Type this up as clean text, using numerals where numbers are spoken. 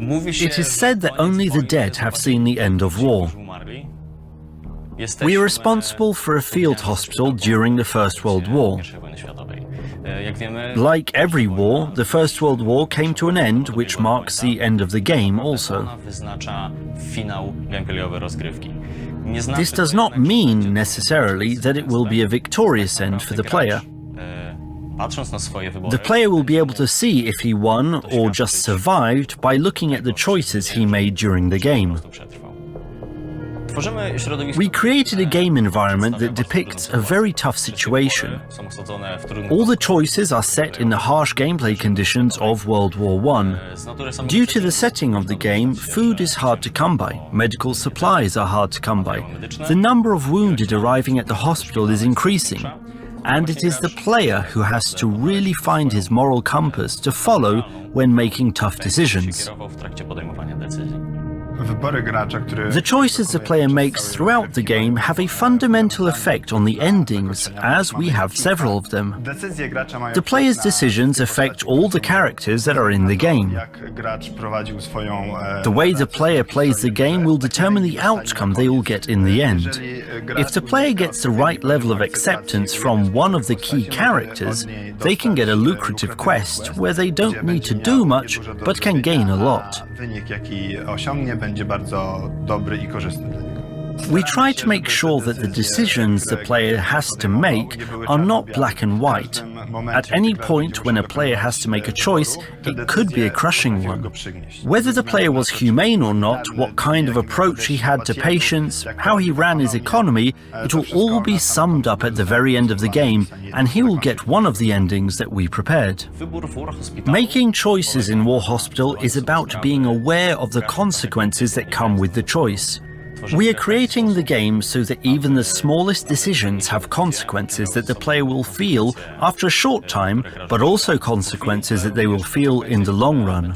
It is said that only the dead have seen the end of war. We are responsible for a field hospital during the First World War. Like every war, the First World War came to an end, which marks the end of the game also. This does not mean necessarily that it will be a victorious end for the player. The player will be able to see if he won or just survived by looking at the choices he made during the game. We created a game environment that depicts a very tough situation. All the choices are set in the harsh gameplay conditions of World War I. Due to the setting of the game, food is hard to come by, medical supplies are hard to come by. The number of wounded arriving at the hospital is increasing, and it is the player who has to really find his moral compass to follow when making tough decisions. The choices the player makes throughout the game have a fundamental effect on the endings, as we have several of them. The player's decisions affect all the characters that are in the game. The way the player plays the game will determine the outcome they will get in the end. If the player gets the right level of acceptance from one of the key characters, they can get a lucrative quest where they don't need to do much, but can gain a lot. We try to make sure that the decisions the player has to make are not black and white. At any point when a player has to make a choice, it could be a crushing one. Whether the player was humane or not, what kind of approach he had to patients, how he ran his economy, it will all be summed up at the very end of the game, and he will get one of the endings that we prepared. Making choices in War Hospital is about being aware of the consequences that come with the choice. We are creating the game so that even the smallest decisions have consequences that the player will feel after a short time, but also consequences that they will feel in the long run.